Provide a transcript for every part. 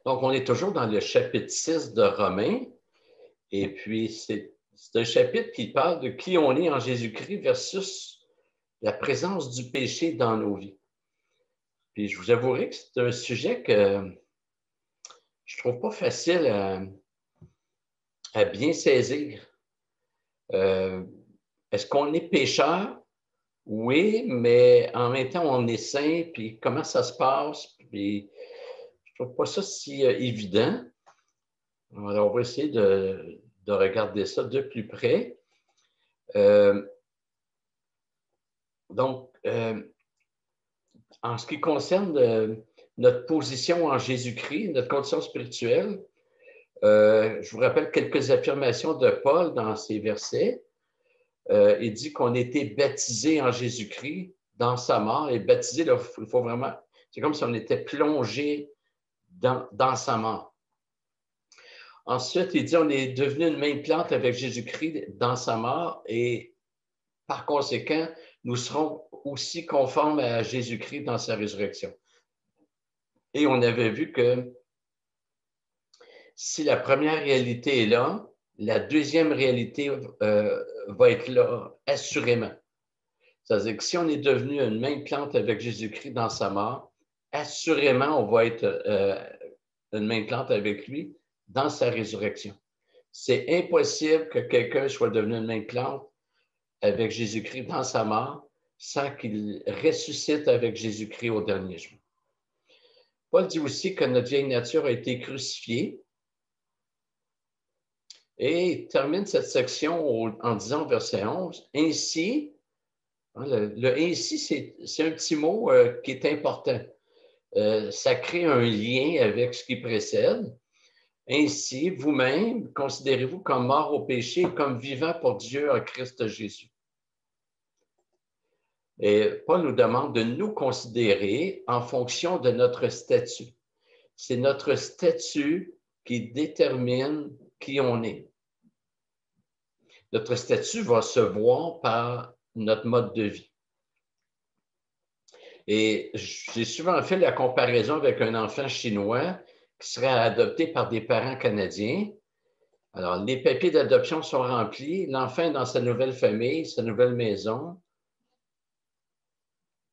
Donc, on est toujours dans le chapitre 6 de Romains. Et puis, c'est un chapitre qui parle de qui on est en Jésus-Christ versus la présence du péché dans nos vies. Puis, je vous avouerai que c'est un sujet que je ne trouve pas facile à bien saisir. Est-ce qu'on est pécheur? Oui, mais en même temps, on est saint, puis comment ça se passe? Puis, je ne trouve pas ça si évident. Alors, on va essayer de regarder ça de plus près. Donc, en ce qui concerne notre position en Jésus-Christ, notre condition spirituelle, je vous rappelle quelques affirmations de Paul dans ces versets. Il dit qu'on a été baptisé en Jésus-Christ dans sa mort. Et baptisé, il faut vraiment, c'est comme si on était plongé dans sa mort. Ensuite, il dit on est devenu une même plante avec Jésus-Christ dans sa mort et par conséquent, nous serons aussi conformes à Jésus-Christ dans sa résurrection. Et on avait vu que si la première réalité est là, la deuxième réalité va être là assurément. C'est-à-dire que si on est devenu une même plante avec Jésus-Christ dans sa mort, assurément, on va être une même plante avec lui dans sa résurrection. C'est impossible que quelqu'un soit devenu une même plante avec Jésus-Christ dans sa mort sans qu'il ressuscite avec Jésus-Christ au dernier jour. Paul dit aussi que notre vieille nature a été crucifiée et il termine cette section en disant au verset 11, « Ainsi », le « ainsi », c'est un petit mot qui est important. Ça crée un lien avec ce qui précède. Ainsi, vous-même, considérez-vous comme mort au péché et comme vivant pour Dieu en Christ Jésus. Et Paul nous demande de nous considérer en fonction de notre statut. C'est notre statut qui détermine qui on est. Notre statut va se voir par notre mode de vie. Et j'ai souvent fait la comparaison avec un enfant chinois qui serait adopté par des parents canadiens. Alors, les papiers d'adoption sont remplis, l'enfant est dans sa nouvelle famille, sa nouvelle maison.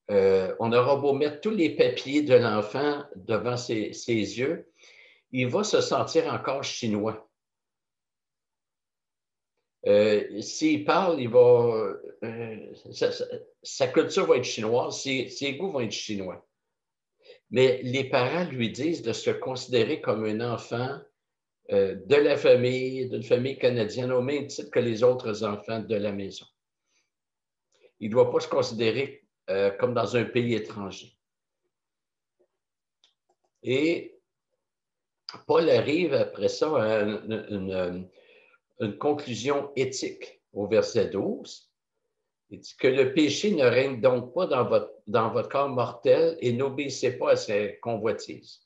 On aura beau mettre tous les papiers de l'enfant devant ses yeux, il va se sentir encore chinois. S'il parle, sa culture va être chinoise, ses goûts vont être chinois. Mais les parents lui disent de se considérer comme un enfant de la famille, d'une famille canadienne, au même titre que les autres enfants de la maison. Il ne doit pas se considérer comme dans un pays étranger. Et Paul arrive après ça à une conclusion éthique au verset 12. Il dit que le péché ne règne donc pas dans votre corps mortel et n'obéissez pas à ses convoitises.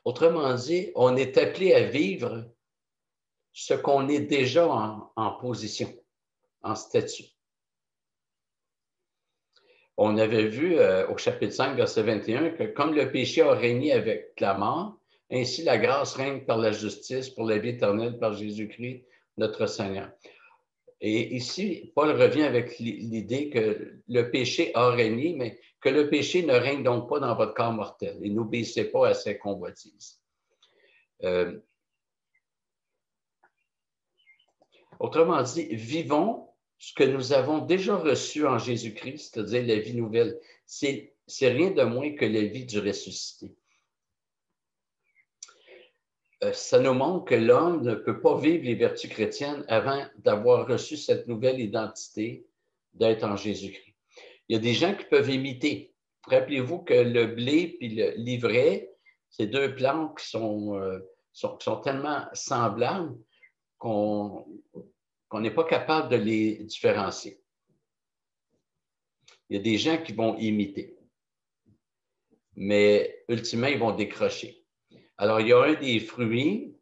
Autrement dit, on est appelé à vivre ce qu'on est déjà en position, en statut. On avait vu au chapitre 5, verset 21, que comme le péché a régné avec la mort, ainsi la grâce règne par la justice pour la vie éternelle par Jésus-Christ, notre Seigneur. Et ici, Paul revient avec l'idée que le péché a régné, mais que le péché ne règne donc pas dans votre corps mortel et n'obéissez pas à ses convoitises. Autrement dit, vivons ce que nous avons déjà reçu en Jésus-Christ, c'est-à-dire la vie nouvelle. C'est rien de moins que la vie du ressuscité. Ça nous montre que l'homme ne peut pas vivre les vertus chrétiennes avant d'avoir reçu cette nouvelle identité d'être en Jésus-Christ. Il y a des gens qui peuvent imiter. Rappelez-vous que le blé et l'ivraie, c'est deux plantes qui sont tellement semblables qu'on n'est pas capable de les différencier. Il y a des gens qui vont imiter, mais ultimement, ils vont décrocher. Alors, il y a un des fruits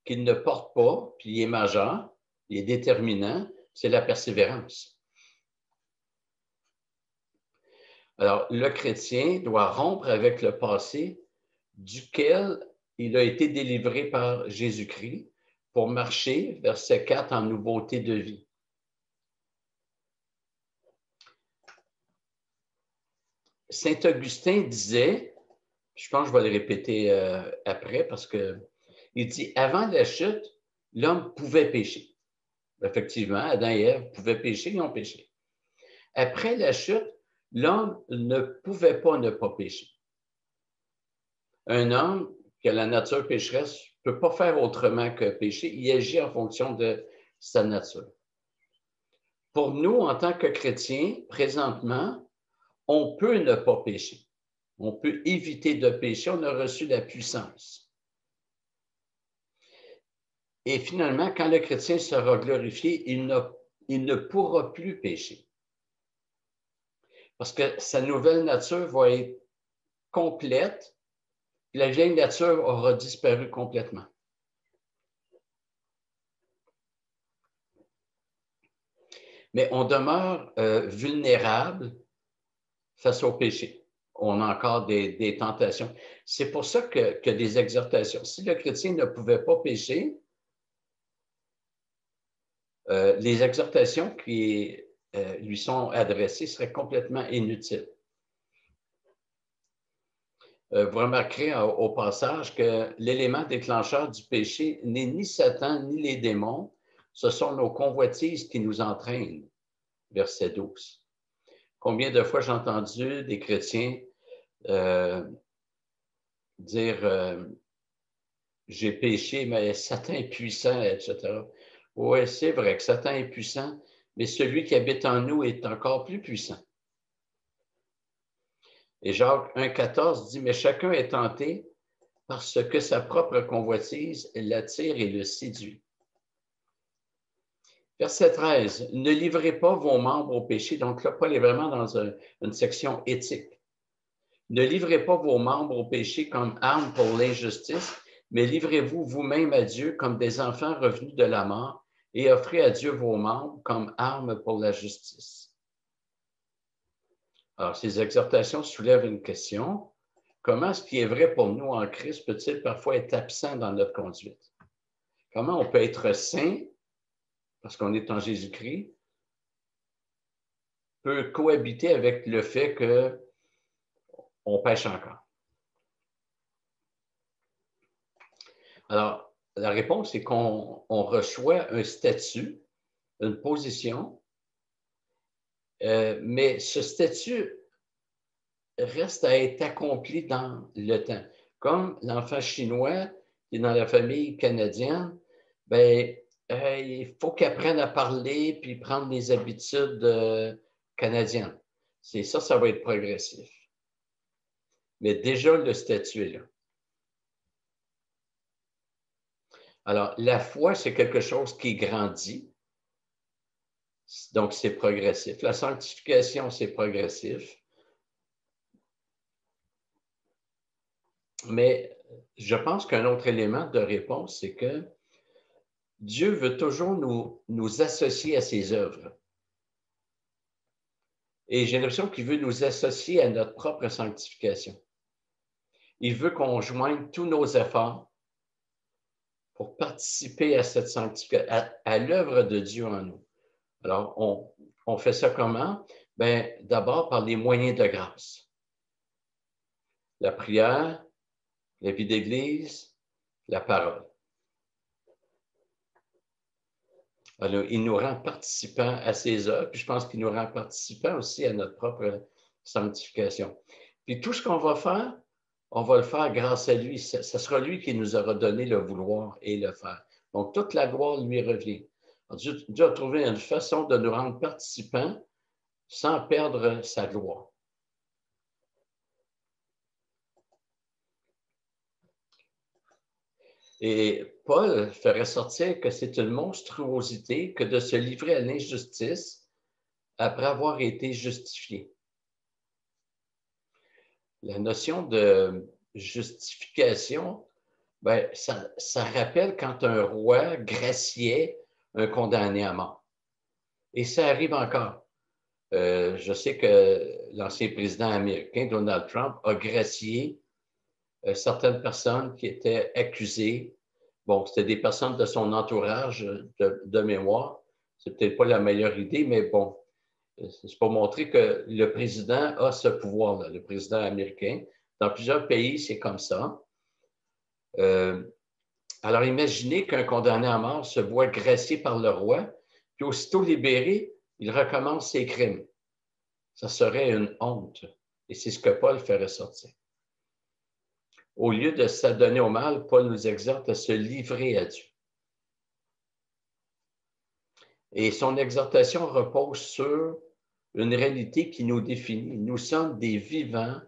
qu'il ne porte pas, puis il est majeur, il est déterminant, c'est la persévérance. Alors, le chrétien doit rompre avec le passé duquel il a été délivré par Jésus-Christ pour marcher, verset 4, en nouveauté de vie. Saint Augustin disait, je pense que je vais le répéter après parce que il dit, avant la chute, l'homme pouvait pécher. Effectivement, Adam et Ève pouvaient pécher, ils ont péché. Après la chute, l'homme ne pouvait pas ne pas pécher. Un homme qui a la nature pécheresse ne peut pas faire autrement que pécher. Il agit en fonction de sa nature. Pour nous, en tant que chrétiens, présentement, on peut ne pas pécher. On peut éviter de pécher. On a reçu la puissance. Et finalement, quand le chrétien sera glorifié, il ne pourra plus pécher. Parce que sa nouvelle nature va être complète, et la vieille nature aura disparu complètement. Mais on demeure vulnérable face au péché. On a encore des tentations. C'est pour ça que des exhortations. Si le chrétien ne pouvait pas pécher, les exhortations qui lui sont adressées seraient complètement inutiles. Vous remarquerez au passage que l'élément déclencheur du péché n'est ni Satan ni les démons, ce sont nos convoitises qui nous entraînent. Verset 12. Combien de fois j'ai entendu des chrétiens dire j'ai péché, mais Satan est puissant, etc. Oui, c'est vrai que Satan est puissant, mais celui qui habite en nous est encore plus puissant. Et Jacques 1,14 dit, mais chacun est tenté parce que sa propre convoitise l'attire et le séduit. Verset 13, ne livrez pas vos membres au péché. Donc là, Paul est vraiment dans une section éthique. Ne livrez pas vos membres au péché comme armes pour l'injustice, mais livrez-vous vous-même à Dieu comme des enfants revenus de la mort et offrez à Dieu vos membres comme armes pour la justice. Alors, ces exhortations soulèvent une question. Comment ce qui est vrai pour nous en Christ peut-il parfois être absent dans notre conduite? Comment on peut être saint, parce qu'on est en Jésus-Christ, peut cohabiter avec le fait qu'on pêche encore? Alors, la réponse est qu'on reçoit un statut, une position, mais ce statut reste à être accompli dans le temps. Comme l'enfant chinois qui est dans la famille canadienne, ben, il faut qu'il apprenne à parler puis prendre les habitudes canadiennes. C'est ça, ça va être progressif. Mais déjà, le statut est là. Alors, la foi, c'est quelque chose qui grandit. Donc, c'est progressif. La sanctification, c'est progressif. Mais je pense qu'un autre élément de réponse, c'est que Dieu veut toujours nous associer à ses œuvres. Et j'ai l'impression qu'il veut nous associer à notre propre sanctification. Il veut qu'on joigne tous nos efforts pour participer à cette sanctification, à l'œuvre de Dieu en nous. Alors, on fait ça comment? Bien, d'abord par les moyens de grâce. La prière, la vie d'Église, la parole. Alors, il nous rend participants à ses œuvres, puis je pense qu'il nous rend participants aussi à notre propre sanctification. Puis tout ce qu'on va faire, on va le faire grâce à lui. Ce sera lui qui nous aura donné le vouloir et le faire. Donc, toute la gloire lui revient. Alors, Dieu a trouvé une façon de nous rendre participants sans perdre sa gloire. Et Paul fait ressortir que c'est une monstruosité que de se livrer à l'injustice après avoir été justifié. La notion de justification, ben, ça rappelle quand un roi graciait un condamné à mort. Et ça arrive encore. Je sais que l'ancien président américain, Donald Trump, a gracié certaines personnes qui étaient accusées. Bon, c'était des personnes de son entourage de mémoire. C'est peut-être pas la meilleure idée, mais bon, c'est pour montrer que le président a ce pouvoir-là, le président américain. Dans plusieurs pays, c'est comme ça. Alors, imaginez qu'un condamné à mort se voit gracié par le roi, puis aussitôt libéré, il recommence ses crimes. Ça serait une honte. Et c'est ce que Paul fait ressortir. Au lieu de s'adonner au mal, Paul nous exhorte à se livrer à Dieu. Et son exhortation repose sur une réalité qui nous définit. Nous sommes des vivants,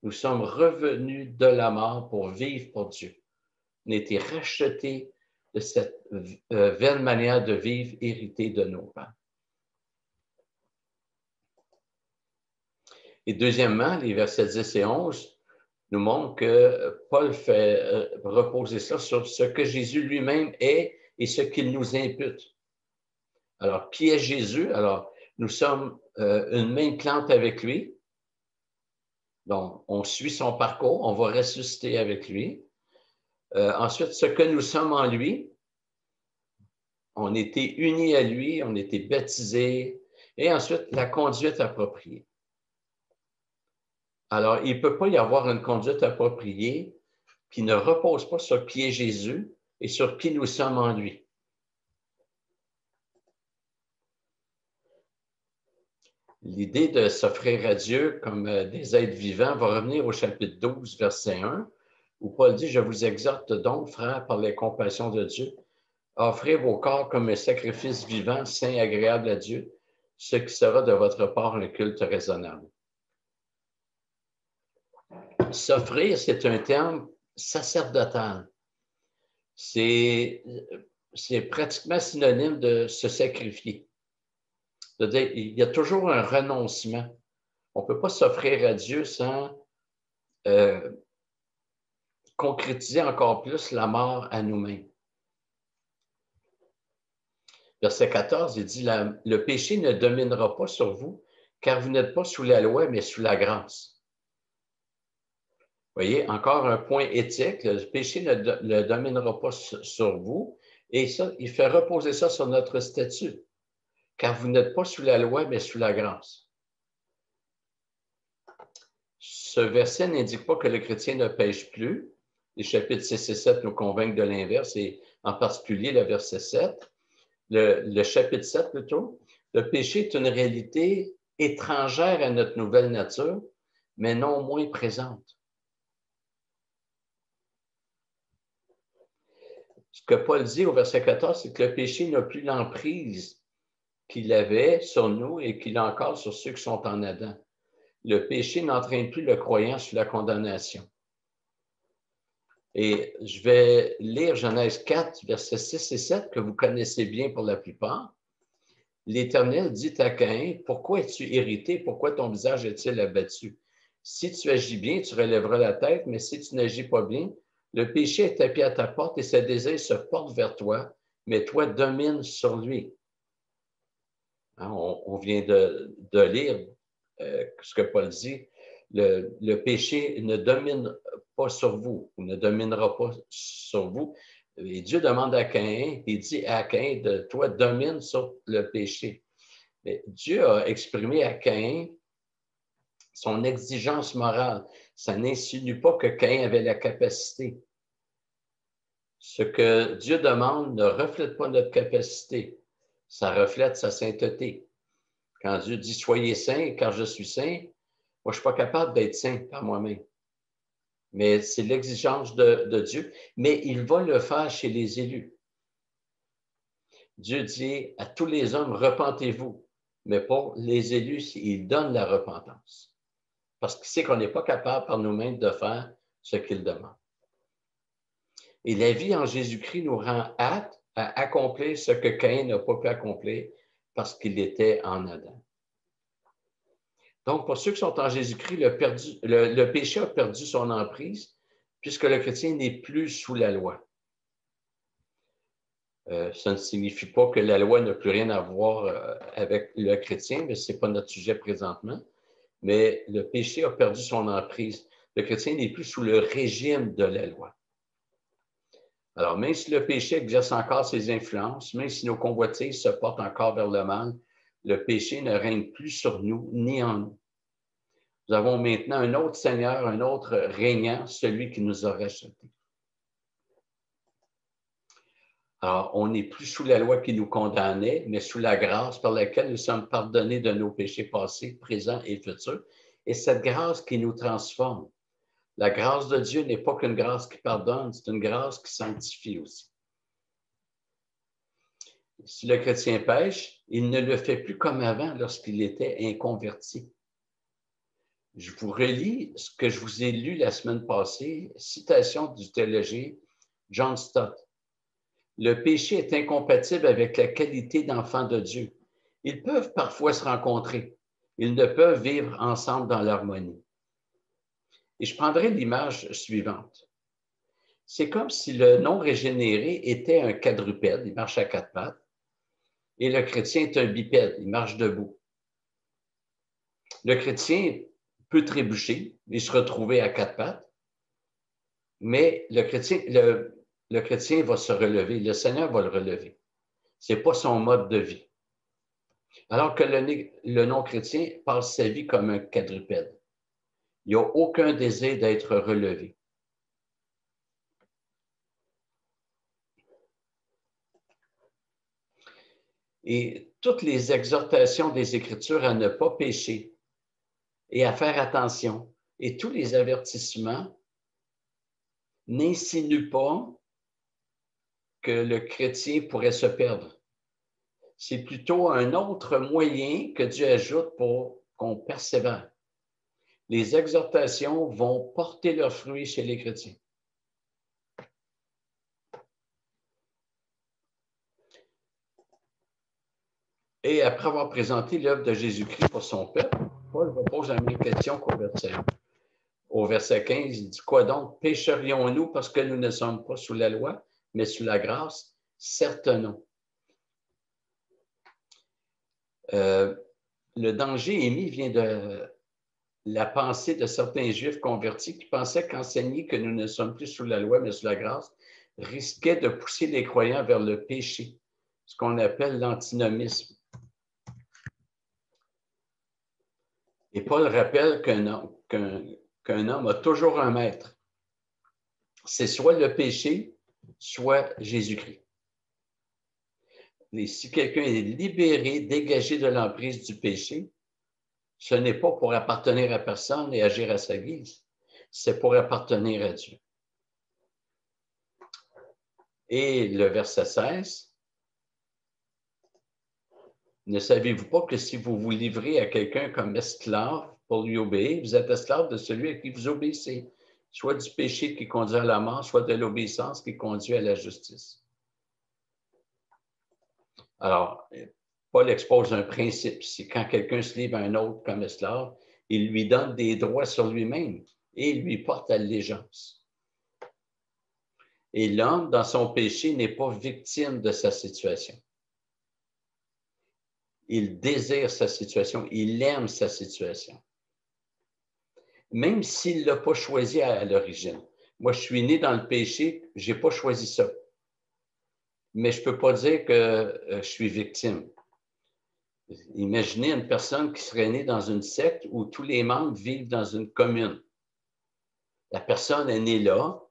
nous sommes revenus de la mort pour vivre pour Dieu. On a été rachetés de cette vaine manière de vivre héritée de nos parents. Et deuxièmement, les versets 10 et 11 nous montrent que Paul fait reposer ça sur ce que Jésus lui-même est et ce qu'il nous impute. Alors, qui est Jésus? Alors, nous sommes une main plante avec lui. Donc, on suit son parcours, on va ressusciter avec lui. Ensuite, ce que nous sommes en lui, on était unis à lui, on était baptisés. Et ensuite, la conduite appropriée. Alors, il ne peut pas y avoir une conduite appropriée qui ne repose pas sur qui est Jésus et sur qui nous sommes en lui. L'idée de s'offrir à Dieu comme des êtres vivants va revenir au chapitre 12, verset 1, où Paul dit « Je vous exhorte donc, frères, par les compassions de Dieu, à offrir vos corps comme un sacrifice vivant, saint, agréable à Dieu, ce qui sera de votre part un culte raisonnable. » S'offrir, c'est un terme sacerdotal. C'est pratiquement synonyme de se sacrifier. C'est-à-dire, il y a toujours un renoncement. On ne peut pas s'offrir à Dieu sans concrétiser encore plus la mort à nous-mêmes. Verset 14, il dit, le péché ne dominera pas sur vous, car vous n'êtes pas sous la loi, mais sous la grâce. Vous voyez, encore un point éthique, le péché ne dominera pas sur vous, et ça, il fait reposer ça sur notre statut, car vous n'êtes pas sous la loi, mais sous la grâce. Ce verset n'indique pas que le chrétien ne pêche plus. Les chapitres 6 et 7 nous convainquent de l'inverse, et en particulier le verset 7. Le chapitre 7 plutôt, le péché est une réalité étrangère à notre nouvelle nature, mais non moins présente. Ce que Paul dit au verset 14, c'est que le péché n'a plus l'emprise qu'il avait sur nous et qu'il a encore sur ceux qui sont en Adam. Le péché n'entraîne plus le croyant sous la condamnation. Et je vais lire Genèse 4, versets 6 et 7, que vous connaissez bien pour la plupart. L'Éternel dit à Caïn, « Pourquoi es-tu irrité? Pourquoi ton visage est-il abattu? Si tu agis bien, tu relèveras la tête, mais si tu n'agis pas bien, le péché est tapis à ta porte et ses désirs se portent vers toi, mais toi domines sur lui. » Hein, on vient de lire ce que Paul dit. Le péché ne domine pas sur vous, ou ne dominera pas sur vous. Et Dieu demande à Caïn, il dit à Caïn, toi domine sur le péché. Mais Dieu a exprimé à Caïn son exigence morale. Ça n'insinue pas que Caïn avait la capacité. Ce que Dieu demande ne reflète pas notre capacité. Ça reflète sa sainteté. Quand Dieu dit « Soyez saints, car je suis saint », moi, je ne suis pas capable d'être saint par moi-même. Mais c'est l'exigence de Dieu. Mais il va le faire chez les élus. Dieu dit à tous les hommes, repentez-vous. Mais pour les élus, il donne la repentance. Parce qu'il sait qu'on n'est pas capable par nous-mêmes de faire ce qu'il demande. Et la vie en Jésus-Christ nous rend aptes à accomplir ce que Caïn n'a pas pu accomplir parce qu'il était en Adam. Donc, pour ceux qui sont en Jésus-Christ, le péché a perdu son emprise puisque le chrétien n'est plus sous la loi. Ça ne signifie pas que la loi n'a plus rien à voir avec le chrétien, mais ce n'est pas notre sujet présentement. Mais le péché a perdu son emprise. Le chrétien n'est plus sous le régime de la loi. Alors, même si le péché exerce encore ses influences, même si nos convoitises se portent encore vers le mal, le péché ne règne plus sur nous ni en nous. Nous avons maintenant un autre Seigneur, un autre régnant, celui qui nous a rachetés. Alors, on n'est plus sous la loi qui nous condamnait, mais sous la grâce par laquelle nous sommes pardonnés de nos péchés passés, présents et futurs. Et cette grâce qui nous transforme. La grâce de Dieu n'est pas qu'une grâce qui pardonne, c'est une grâce qui sanctifie aussi. Si le chrétien pêche, il ne le fait plus comme avant lorsqu'il était inconverti. Je vous relis ce que je vous ai lu la semaine passée, citation du théologien John Stott. Le péché est incompatible avec la qualité d'enfant de Dieu. Ils peuvent parfois se rencontrer. Ils ne peuvent vivre ensemble dans l'harmonie. Et je prendrai l'image suivante. C'est comme si le non-régénéré était un quadrupède, il marche à quatre pattes, et le chrétien est un bipède, il marche debout. Le chrétien peut trébucher et se retrouver à quatre pattes, mais le chrétien va se relever, le Seigneur va le relever. Ce n'est pas son mode de vie. Alors que le non-chrétien passe sa vie comme un quadrupède. Il n'a aucun désir d'être relevé. Et toutes les exhortations des Écritures à ne pas pécher et à faire attention, et tous les avertissements n'insinuent pas que le chrétien pourrait se perdre. C'est plutôt un autre moyen que Dieu ajoute pour qu'on persévère. Les exhortations vont porter leurs fruits chez les chrétiens. Et après avoir présenté l'œuvre de Jésus-Christ pour son peuple, Paul repose la même question qu'au verset 15. Il dit quoi donc? Pécherions-nous parce que nous ne sommes pas sous la loi, mais sous la grâce? Certes non. Le danger émis vient de la pensée de certains Juifs convertis qui pensaient qu'enseigner que nous ne sommes plus sous la loi, mais sous la grâce, risquait de pousser les croyants vers le péché, ce qu'on appelle l'antinomisme. Et Paul rappelle qu'un homme a toujours un maître. C'est soit le péché, soit Jésus-Christ. Et si quelqu'un est libéré, dégagé de l'emprise du péché, ce n'est pas pour appartenir à personne et agir à sa guise, c'est pour appartenir à Dieu. Et le verset 16, ne savez-vous pas que si vous vous livrez à quelqu'un comme esclave pour lui obéir, vous êtes esclave de celui à qui vous obéissez, soit du péché qui conduit à la mort, soit de l'obéissance qui conduit à la justice. Alors, Paul expose un principe. C'est quand quelqu'un se livre à un autre comme esclave, il lui donne des droits sur lui-même et il lui porte allégeance. Et l'homme, dans son péché, n'est pas victime de sa situation. Il désire sa situation, il aime sa situation. Même s'il ne l'a pas choisi à l'origine. Moi, je suis né dans le péché, je n'ai pas choisi ça. Mais je ne peux pas dire que je suis victime. Imaginez une personne qui serait née dans une secte où tous les membres vivent dans une commune. La personne est née là,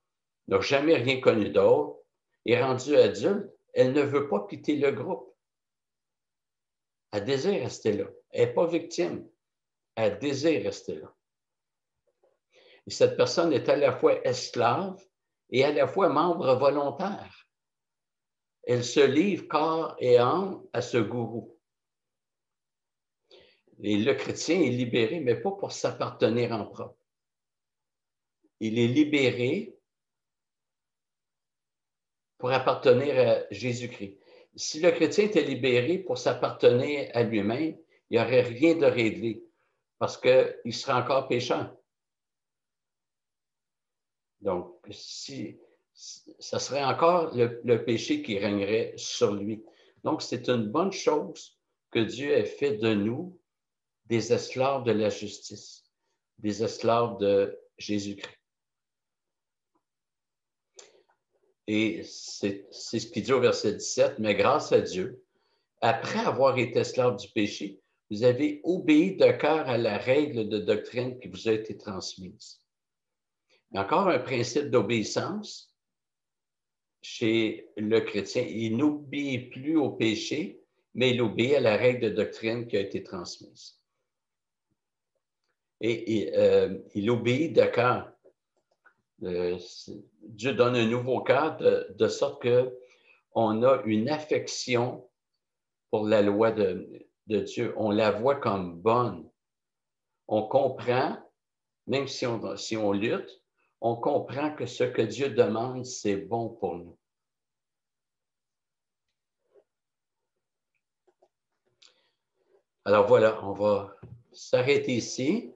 n'a jamais rien connu d'autre, est rendue adulte, elle ne veut pas quitter le groupe. Elle désire rester là. Elle n'est pas victime. Elle désire rester là. Et cette personne est à la fois esclave et à la fois membre volontaire. Elle se livre corps et âme à ce gourou. Et le chrétien est libéré, mais pas pour s'appartenir en propre. Il est libéré pour appartenir à Jésus-Christ. Si le chrétien était libéré pour s'appartenir à lui-même, il n'y aurait rien de réglé parce qu'il serait encore pécheur. Donc, si ça serait encore le péché qui régnerait sur lui. Donc, c'est une bonne chose que Dieu ait fait de nous des esclaves de la justice, des esclaves de Jésus-Christ. Et c'est ce qu'il dit au verset 17, « Mais grâce à Dieu, après avoir été esclave du péché, vous avez obéi de cœur à la règle de doctrine qui vous a été transmise. » Il y a encore un principe d'obéissance chez le chrétien. Il n'obéit plus au péché, mais il obéit à la règle de doctrine qui a été transmise. Et il obéit de cœur. Dieu donne un nouveau cœur de sorte qu'on a une affection pour la loi de Dieu. On la voit comme bonne. On comprend, même si on lutte, on comprend que ce que Dieu demande, c'est bon pour nous. Alors voilà, on va s'arrêter ici.